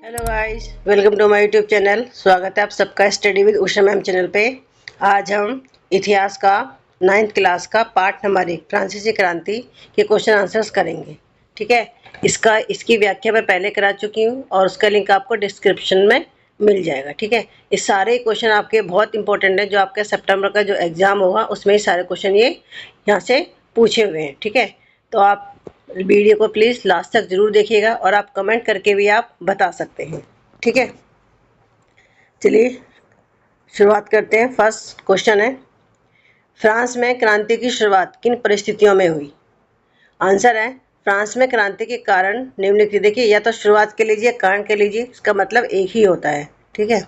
Hello guys, welcome to my YouTube channel. स्वागत है आप सबका study with Usha ma'am channel पे। आज हम इतिहास का 9th क्लास का पार्ट नंबर 1 फ्रांसीसी क्रांति के क्वेश्चन आंसर्स करेंगे। ठीक है, इसकी व्याख्या मैं पहले करा चुकी हूँ और उसका लिंक आपको डिस्क्रिप्शन में मिल जाएगा। ठीक है, ये सारे क्वेश्चन आपके बहुत इंपॉर्टेंट है, जो आपके सितंबर का जो एग्जाम होगा उसमें ही सारे क्वेश्चन ये यहाँ से पूछे हुए हैं। ठीक है, तो आप वीडियो को प्लीज़ लास्ट तक जरूर देखिएगा और आप कमेंट करके भी आप बता सकते हैं। ठीक है, चलिए शुरुआत करते हैं। फर्स्ट क्वेश्चन है, फ्रांस में क्रांति की शुरुआत किन परिस्थितियों में हुई? आंसर है, फ्रांस में क्रांति के कारण निम्नलिखित। देखिए, या तो शुरुआत के लीजिए, कारण के लीजिए, इसका मतलब एक ही होता है। ठीक है,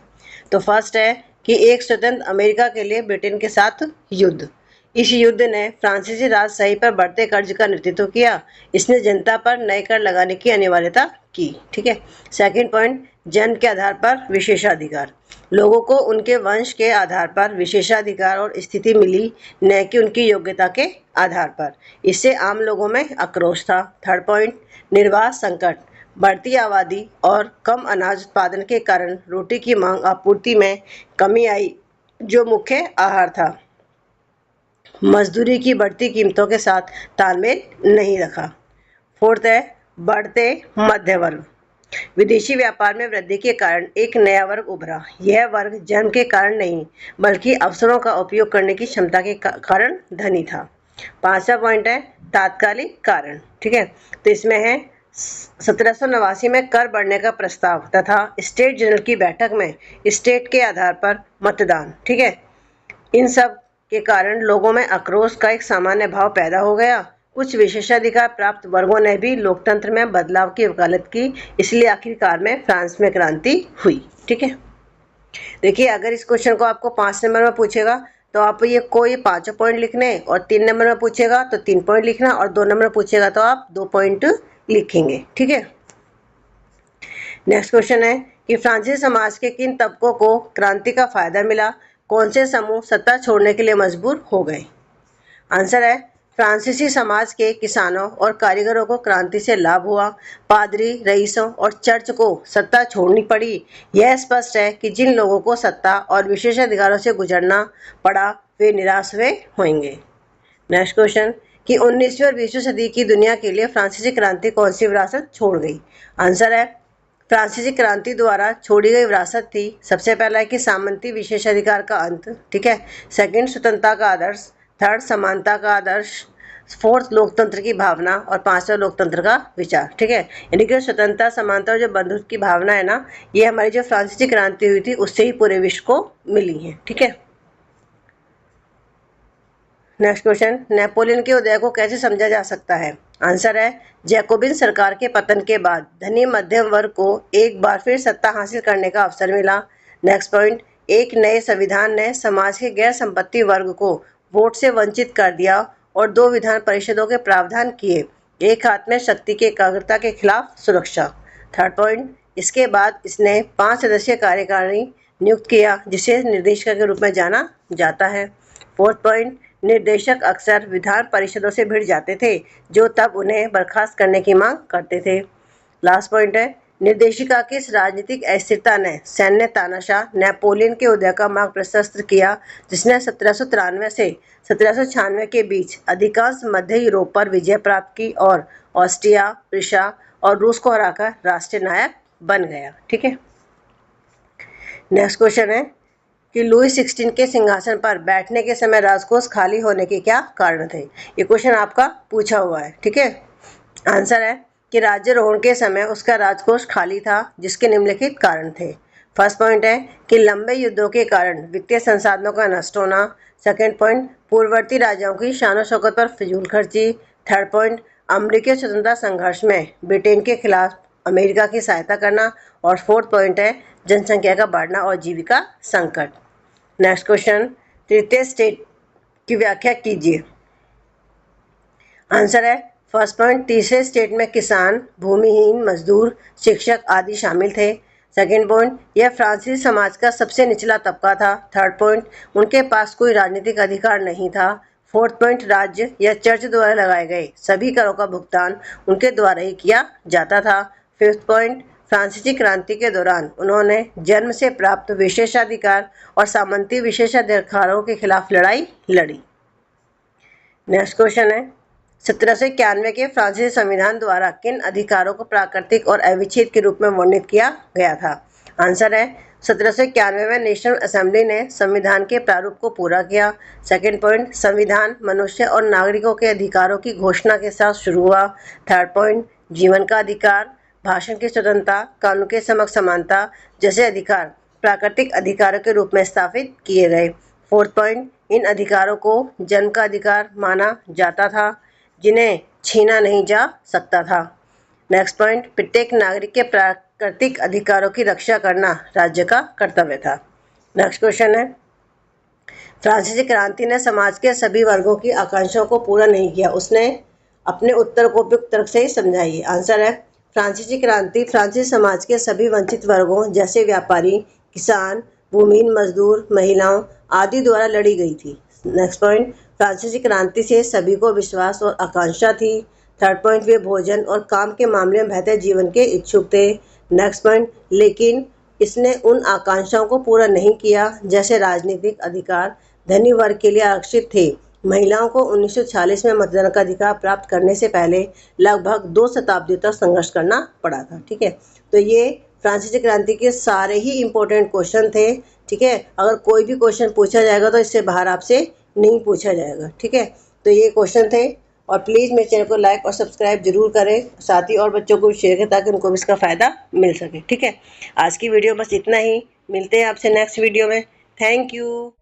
तो फर्स्ट है कि एक स्वतंत्र अमेरिका के लिए ब्रिटेन के साथ युद्ध। इस युद्ध ने फ्रांसीसी राजशाही पर बढ़ते कर्ज का नेतृत्व किया। इसने जनता पर नए कर लगाने की अनिवार्यता की। ठीक है, सेकंड पॉइंट, जन्म के आधार पर विशेषाधिकार। लोगों को उनके वंश के आधार पर विशेषाधिकार और स्थिति मिली, न कि उनकी योग्यता के आधार पर। इससे आम लोगों में आक्रोश था। थर्ड पॉइंट, निर्वाह संकट। बढ़ती आबादी और कम अनाज उत्पादन के कारण रोटी की मांग आपूर्ति में कमी आई, जो मुख्य आहार था। मजदूरी की बढ़ती कीमतों के साथ तालमेल नहीं रखा। फोर्थ है, बढ़ते मध्य वर्ग। विदेशी व्यापार में वृद्धि के कारण एक नया वर्ग उभरा। यह वर्ग जन्म के कारण नहीं, बल्कि अवसरों का उपयोग करने की क्षमता के कारण धनी था। पांचवा पॉइंट है, तात्कालिक कारण। ठीक है, तो इसमें है 1789 में कर बढ़ने का प्रस्ताव तथा स्टेट जनरल की बैठक में स्टेट के आधार पर मतदान। ठीक है, इन सब के कारण लोगों में आक्रोश का एक सामान्य भाव पैदा हो गया। कुछ विशेषाधिकार प्राप्त वर्गों ने भी लोकतंत्र में बदलाव की वकालत की, इसलिए आखिरकार में फ्रांस में क्रांति हुई। ठीक है, देखिए, अगर इस क्वेश्चन को आपको 5 नंबर में पूछेगा तो आप ये कोई 5 पॉइंट लिखने, और 3 नंबर में पूछेगा तो 3 पॉइंट लिखना, और 2 नंबर में पूछेगा तो आप 2 पॉइंट लिखेंगे। ठीक है, नेक्स्ट क्वेश्चन है कि फ्रांसीसी समाज के किन तबकों को क्रांति का फायदा मिला? कौन से समूह सत्ता छोड़ने के लिए मजबूर हो गए? आंसर है, फ्रांसीसी समाज के किसानों और कारीगरों को क्रांति से लाभ हुआ। पादरी, रईसों और चर्च को सत्ता छोड़नी पड़ी। यह स्पष्ट है कि जिन लोगों को सत्ता और विशेषाधिकारों से गुजरना पड़ा, वे निराश हुए होंगे। नेक्स्ट क्वेश्चन कि 19वीं और 20वीं सदी की दुनिया के लिए फ्रांसीसी क्रांति कौन सी विरासत छोड़ गई? आंसर है, फ्रांसीसी क्रांति द्वारा छोड़ी गई विरासत थी, सबसे पहला है कि सामंती विशेषाधिकार का अंत। ठीक है, सेकंड, स्वतंत्रता का आदर्श। थर्ड, समानता का आदर्श। फोर्थ, लोकतंत्र की भावना। और पांचवा, लोकतंत्र का विचार। ठीक है, यानी कि स्वतंत्रता, समानता और जो बंधुत्व की भावना है ना, ये हमारी जो फ्रांसीसी क्रांति हुई थी उससे ही पूरे विश्व को मिली है। ठीक है, नेक्स्ट क्वेश्चन, नेपोलियन के उदय को कैसे समझा जा सकता है? आंसर है, जैकोबिन सरकार के पतन के बाद धनी मध्यम वर्ग को एक बार फिर सत्ता हासिल करने का अवसर मिला। नेक्स्ट पॉइंट, एक नए संविधान ने समाज के गैर संपत्ति वर्ग को वोट से वंचित कर दिया और 2 विधान परिषदों के प्रावधान किए। एक हाथ में शक्ति के एकाग्रता के खिलाफ सुरक्षा। थर्ड पॉइंट, इसके बाद इसने 5 सदस्यीय कार्यकारिणी नियुक्त किया, जिसे निर्देशक के रूप में जाना जाता है। फोर्थ पॉइंट, निर्देशक अक्सर विधान परिषदों से भिड़ जाते थे, जो तब उन्हें बर्खास्त करने की मांग करते थे। लास्ट पॉइंट है, निर्देशिका की राजनीतिक अस्थिरता ने सैन्य तानाशाह नेपोलियन के उदय का मार्ग प्रशस्त किया, जिसने 1793 से 1796 के बीच अधिकांश मध्य यूरोप पर विजय प्राप्त की और ऑस्ट्रिया, प्रूसिया और रूस को हराकर राष्ट्रीय नायक बन गया। ठीक है, नेक्स्ट क्वेश्चन है कि लुई 16 के सिंहासन पर बैठने के समय राजकोष खाली होने के क्या कारण थे? ये क्वेश्चन आपका पूछा हुआ है। ठीक है, आंसर है कि राज्यारोहण के समय उसका राजकोष खाली था, जिसके निम्नलिखित कारण थे। फर्स्ट पॉइंट है कि लंबे युद्धों के कारण वित्तीय संसाधनों का नष्ट होना। सेकेंड पॉइंट, पूर्ववर्ती राजाओं की शान शौकत पर फिजूल खर्ची। थर्ड पॉइंट, अमेरिकी स्वतंत्रता संघर्ष में ब्रिटेन के खिलाफ अमेरिका की सहायता करना। और फोर्थ पॉइंट है, जनसंख्या का बढ़ना और जीविका संकट। नेक्स्ट क्वेश्चन, तृतीय स्टेट की व्याख्या कीजिए। आंसर है, फर्स्ट पॉइंट, तीसरे स्टेट में किसान, भूमिहीन, मजदूर, शिक्षक आदि शामिल थे। सेकेंड पॉइंट, यह फ्रांसीसी समाज का सबसे निचला तबका था। थर्ड पॉइंट, उनके पास कोई राजनीतिक अधिकार नहीं था। फोर्थ पॉइंट, राज्य या चर्च द्वारा लगाए गए सभी करों का भुगतान उनके द्वारा ही किया जाता था। फिफ्थ पॉइंट, फ्रांसीसी क्रांति के दौरान उन्होंने जन्म से प्राप्त विशेषाधिकार और सामंती विशेषाधिकारों के खिलाफ लड़ाई लड़ी। नेक्स्ट क्वेश्चन है, 1791 के फ्रांसीसी संविधान द्वारा किन अधिकारों को प्राकृतिक और अविच्छेद के रूप में वर्णित किया गया था? आंसर है 1791 में नेशनल असेंबली ने संविधान के प्रारूप को पूरा किया। सेकंड पॉइंट, संविधान मनुष्य और नागरिकों के अधिकारों की घोषणा के साथ शुरू हुआ। थर्ड पॉइंट, जीवन का अधिकार, भाषण की स्वतंत्रता, कानून के समक्ष समानता जैसे अधिकार प्राकृतिक अधिकारों के रूप में स्थापित किए गए। फोर्थ पॉइंट, इन अधिकारों को जन्म का अधिकार माना जाता था जिन्हें छीना नहीं जा सकता था। नेक्स्ट पॉइंट, प्रत्येक नागरिक के प्राकृतिक अधिकारों की रक्षा करना राज्य का कर्तव्य था। नेक्स्ट क्वेश्चन है, फ्रांसीसी क्रांति ने समाज के सभी वर्गों की आकांक्षाओं को पूरा नहीं किया, उसने अपने उत्तर को उपयुक्त तर्क से समझाइए। आंसर है फ्रांसीसी क्रांति फ्रांसीसी समाज के सभी वंचित वर्गों जैसे व्यापारी, किसान, भूमिहीन मजदूर, महिलाओं आदि द्वारा लड़ी गई थी। नेक्स्ट पॉइंट, फ्रांसीसी क्रांति से सभी को विश्वास और आकांक्षा थी। थर्ड पॉइंट, वे भोजन और काम के मामले में बेहतर जीवन के इच्छुक थे। नेक्स्ट पॉइंट, लेकिन इसने उन आकांक्षाओं को पूरा नहीं किया जैसे राजनीतिक अधिकार धनी वर्ग के लिए आरक्षित थे। महिलाओं को 1946 में मतदान का अधिकार प्राप्त करने से पहले लगभग 2 शताब्दियों तक संघर्ष करना पड़ा था। ठीक है, तो ये फ्रांसीसी क्रांति के सारे ही इंपॉर्टेंट क्वेश्चन थे। ठीक है, अगर कोई भी क्वेश्चन पूछा जाएगा तो इससे बाहर आपसे नहीं पूछा जाएगा। ठीक है, तो ये क्वेश्चन थे और प्लीज़ मेरे चैनल को लाइक और सब्सक्राइब जरूर करें, साथ ही और बच्चों को भी शेयर करें ताकि उनको भी इसका फ़ायदा मिल सके। ठीक है, आज की वीडियो बस इतना ही, मिलते हैं आपसे नेक्स्ट वीडियो में। Thank you.